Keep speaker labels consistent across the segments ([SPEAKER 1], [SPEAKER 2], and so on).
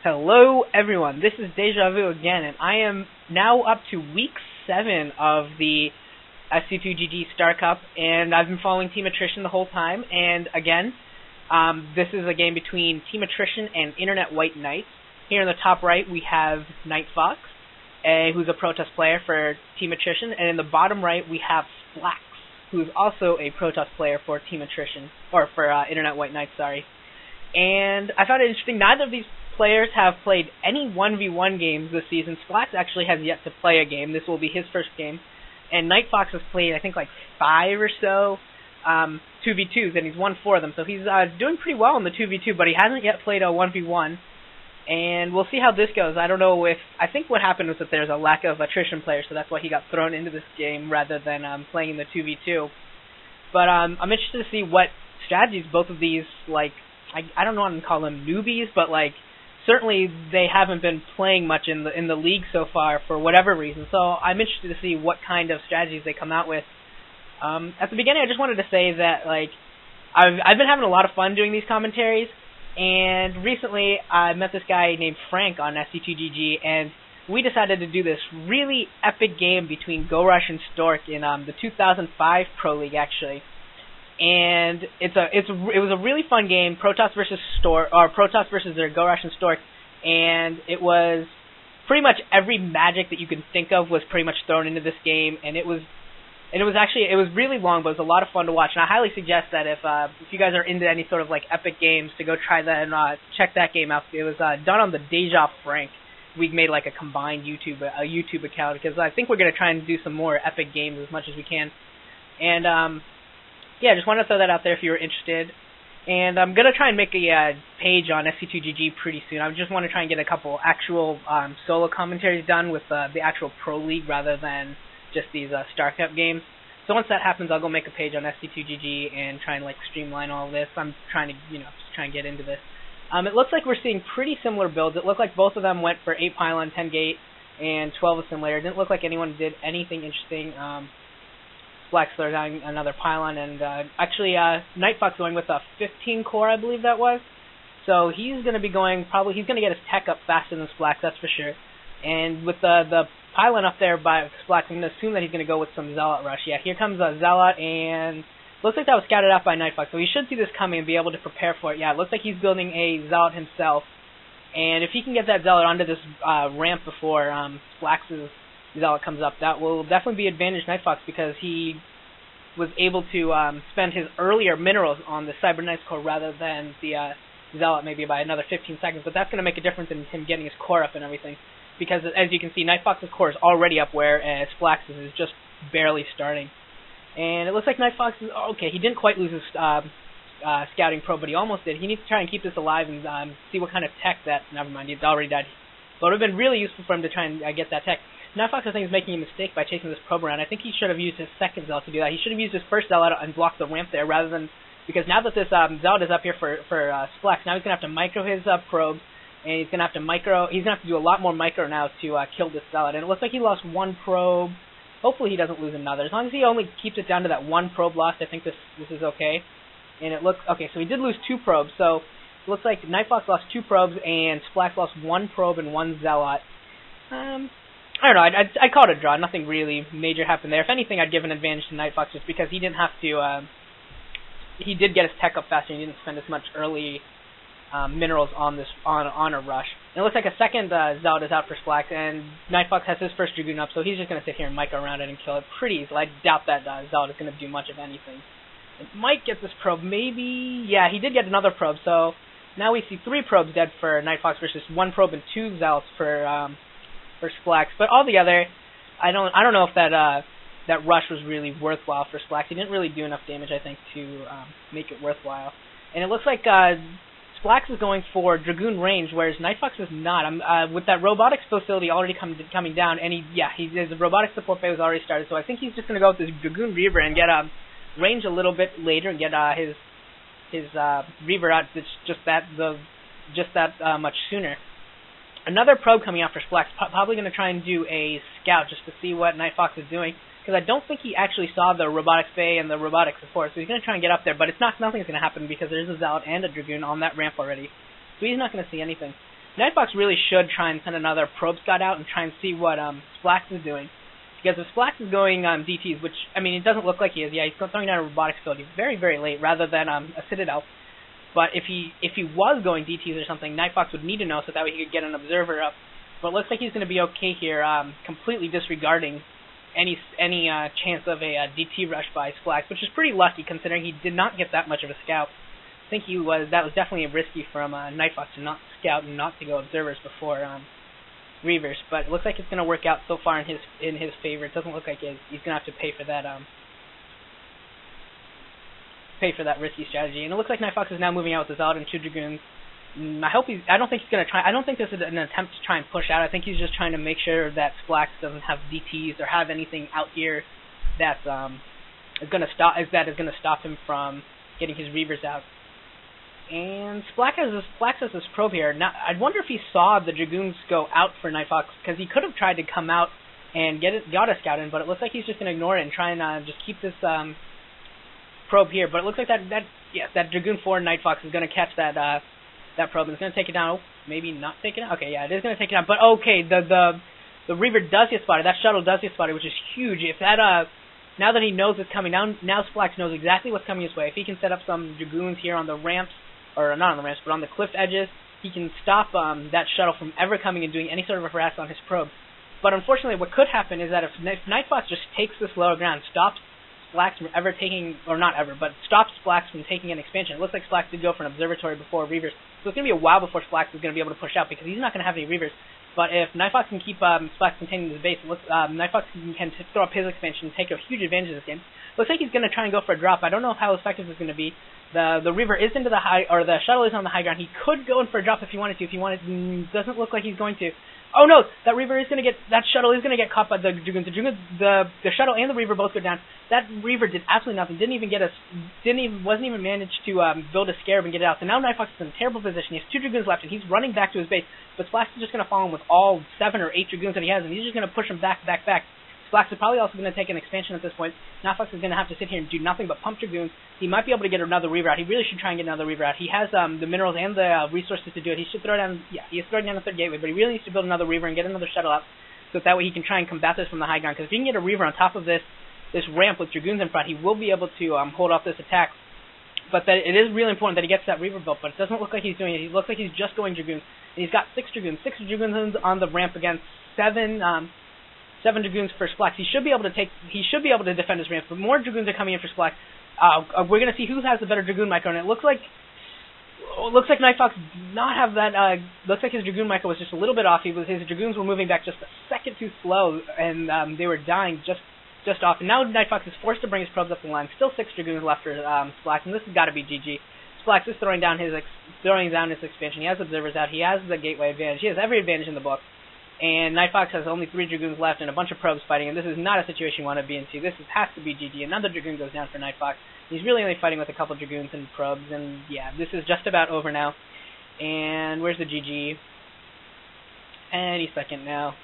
[SPEAKER 1] Hello everyone, this is Deja Vu again, and I am now up to week 7 of the SC2GG Star Cup, and I've been following Team Attrition the whole time, and again, this is a game between Team Attrition and Internet White Knights. Here in the top right we have nightfox, who's a Protoss player for Team Attrition, and in the bottom right we have Splax, who's also a Protoss player for Team Attrition, or for Internet White Knights, sorry. And I found it interesting, neither of these players have played any 1v1 games this season. Splax actually has yet to play a game. This will be his first game. And nightfox has played, I think, like 5 or so 2v2s, and he's won 4 of them. So he's doing pretty well in the 2v2, but he hasn't yet played a 1v1. And we'll see how this goes. I don't know if... I think what happened was that there's a lack of attrition players, so that's why he got thrown into this game rather than playing in the 2v2. But I'm interested to see what strategies both of these, like... I don't know how to call them newbies, but like certainly they haven't been playing much in the league so far for whatever reason. So I'm interested to see what kind of strategies they come out with. At the beginning, I just wanted to say that like I've been having a lot of fun doing these commentaries, and recently I met this guy named Frank on SC2GG, and we decided to do this really epic game between GoRush and Stork in the 2005 Pro League actually. And it was a really fun game, Protoss versus Stork, or Protoss versus their GoRush and Stork, and it was pretty much every magic that you can think of was pretty much thrown into this game, and it was really long, but it was a lot of fun to watch. And I highly suggest that if you guys are into any sort of like epic games, to go try that and check that game out. It was done on the Deja Frank. We made like a combined YouTube account, because I think we're gonna try and do some more epic games as much as we can. And yeah, just wanted to throw that out there if you were interested. And I'm going to try and make a page on SC2GG pretty soon. I just want to try and get a couple actual solo commentaries done with the actual Pro League rather than just these Star Cup games. So once that happens, I'll go make a page on SC2GG and try and like streamline all this. I'm trying to, just try and get into this. It looks like we're seeing pretty similar builds. It looked like both of them went for 8 pylon, 10 gate, and 12 assimilator. It didn't look like anyone did anything interesting. Splax throwing another pylon, and actually nightfox going with a 15 core, I believe that was. So he's going to be going, he's going to get his tech up faster than Splax, that's for sure. And with the pylon up there by Splax, I'm going to assume that he's going to go with some Zealot rush. Yeah, here comes a Zealot, and looks like that was scouted out by nightfox, so he should see this coming and be able to prepare for it. Yeah, it looks like he's building a Zealot himself, and if he can get that Zealot onto this ramp before Splax's Zealot comes up, that will definitely be advantage nightfox, because he was able to spend his earlier minerals on the Cybernetics core rather than the Zealot, maybe by another 15 seconds, but that's going to make a difference in him getting his core up and everything, because as you can see, nightfox's core is already up, whereas Splax's is just barely starting. And it looks like nightfox is okay. He didn't quite lose his scouting probe, but he almost did. He needs to try and keep this alive and see what kind of tech that, never mind, he already died. But it would have been really useful for him to try and get that tech. Nightfox, I think, is making a mistake by chasing this probe around. I think he should have used his second Zealot to do that. He should have used his first Zealot and blocked the ramp there, rather than... Because now that this Zealot is up here for Splax, now he's going to have to micro his probes, and he's going to have to do a lot more micro now to kill this Zealot. And it looks like he lost 1 probe. Hopefully he doesn't lose another. As long as he only keeps it down to that 1 probe lost, I think this is okay. And it looks... Okay, so he did lose 2 probes, so it looks like nightfox lost 2 probes, and Splax lost 1 probe and 1 Zealot. I don't know, I'd call it a draw. Nothing really major happened there. If anything, I'd give an advantage to nightfox just because he didn't have to, he did get his tech up faster and he didn't spend as much early minerals on a rush. And it looks like a second Zealot is out for Splax, and nightfox has his first Dragoon up, so he's just going to sit here and micro around it and kill it pretty easily. I doubt that Zealot is going to do much of anything. It might get this probe, maybe. Yeah, he did get another probe, so now we see 3 probes dead for nightfox versus 1 probe and 2 Zealots for Splax. But altogether, I don't know if that rush was really worthwhile for Splax. He didn't really do enough damage, I think, to make it worthwhile. And it looks like Splax is going for Dragoon range, whereas nightfox is not. With that robotics facility already coming down, and his robotics support phase was already started, so I think he's just going to go with this Dragoon Reaver and get range a little bit later and get his Reaver out just that much sooner. Another probe coming out for Splax, probably going to try and do a scout just to see what nightfox is doing, because I don't think he actually saw the robotics bay and the robotics support, so he's going to try and get up there, but nothing's going to happen because there's a Zealot and a Dragoon on that ramp already, so he's not going to see anything. Nightfox really should try and send another probe scout out and try and see what Splax is doing. Because if Splax is going DTs, which, I mean, it doesn't look like he is. Yeah, he's throwing down a robotics field. He's very, very late rather than a Citadel. But if he was going DTs or something, Nightfox would need to know so that way he could get an observer up. But it looks like he's going to be okay here, completely disregarding any chance of a DT rush by Splax, which is pretty lucky considering he did not get that much of a scout. I think that was definitely risky from Nightfox to not scout and not to go observers before Reavers. But it looks like it's going to work out so far in his favor. It doesn't look like he's going to have to pay for that risky strategy. And it looks like Nightfox is now moving out with the Zealot and 2 Dragoons. I don't think he's going to try. I don't think this is an attempt to try and push out. I think he's just trying to make sure that Splax doesn't have DTs or have anything out here that is going to stop him from getting his Reavers out. And Splax has this probe here. Now, I wonder if he saw the Dragoons go out for Nightfox, because he could have tried to come out and got a scout in, but it looks like he's just going to ignore it and try and just keep this probe here. But it looks like that Dragoon 4 Nightfox is going to catch that probe, and it's going to take it down. Oh, maybe not take it down? Okay, yeah, it is going to take it down. But okay, the Reaver does get spotted. That shuttle does get spotted, which is huge. If that now that he knows it's coming down, now Splax knows exactly what's coming his way. If he can set up some Dragoons here on the ramps, or not on the ramps, but on the cliff edges, he can stop that shuttle from ever coming and doing any sort of a harass on his probe. But unfortunately, what could happen is that if Nightfox just takes this lower ground, stops Splax from ever taking, or not ever, but stops Splax from taking an expansion. It looks like Splax did go for an observatory before Reavers, so it's going to be a while before Splax is going to be able to push out, because he's not going to have any Reavers. But if Nightfox can keep Splax containing his base, Nightfox can throw up his expansion and take a huge advantage of this game. Looks like he's going to try and go for a drop. I don't know how effective it's going to be. The Reaver is into the high, or the shuttle is on the high ground. He could go in for a drop if he wanted to. Doesn't look like he's going to. Oh no, that shuttle is going to get caught by the Dragoons. The shuttle and the Reaver both go down. That Reaver did absolutely nothing. Wasn't even managed to build a scarab and get it out. So now Nightfox is in a terrible position. He has 2 Dragoons left, and he's running back to his base. But Splax is just going to follow him with all 7 or 8 Dragoons that he has, and he's just going to push him back. Splax is probably also going to take an expansion at this point. Nightfox is going to have to sit here and do nothing but pump Dragoons. He might be able to get another Reaver out. He really should try and get another Reaver out. He has the minerals and the resources to do it. He should throw down, he is throwing down a 3rd gateway, but he really needs to build another Reaver and get another shuttle out, so that way he can try and combat this from the high ground. Because if he can get a Reaver on top of this ramp with Dragoons in front, he will be able to hold off this attack. But that it is really important that he gets that Reaver built, but it doesn't look like he's doing it. He looks like he's just going Dragoons. And he's got 6 Dragoons. 6 Dragoons on the ramp against 7 Dragoons for Splax. He should be able to defend his ramp, but more Dragoons are coming in for Splax. We're going to see who has the better Dragoon micro, and it looks like Nightfox did not have that. Looks like his Dragoon micro was just a little bit off. His Dragoons were moving back just a second too slow, and they were dying just off. And now Nightfox is forced to bring his probes up the line. Still 6 Dragoons left for Splax, and this has got to be GG. Splax is throwing down his expansion. He has observers out. He has the gateway advantage. He has every advantage in the book. And Nightfox has only 3 Dragoons left and a bunch of probes fighting, and this is not a situation you want to be into. This has to be GG. Another Dragoon goes down for Nightfox. He's really only fighting with a couple Dragoons and probes, and yeah, this is just about over now. And where's the GG? Any second now.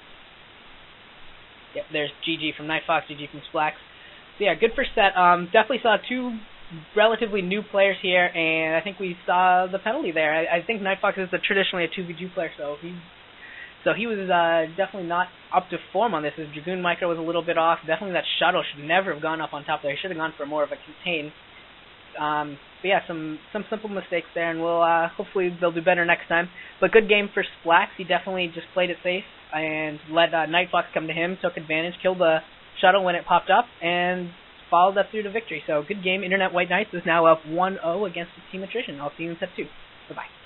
[SPEAKER 1] Yep, there's GG from Nightfox, GG from Splax. So yeah, good for set. Definitely saw 2 relatively new players here, and I think we saw the penalty there. I think Nightfox is traditionally a 2v2 player, so he was definitely not up to form on this. His Dragoon micro was a little bit off. Definitely that shuttle should never have gone up on top there. He should have gone for more of a contain. But yeah, some simple mistakes there, and we'll hopefully they'll do better next time. But good game for Splax. He definitely just played it safe and let Nightfox come to him, took advantage, killed the shuttle when it popped up, and followed that through to victory. So good game. Internet White Knights is now up 1-0 against the Team Attrition. I'll see you in set 2. Bye-bye.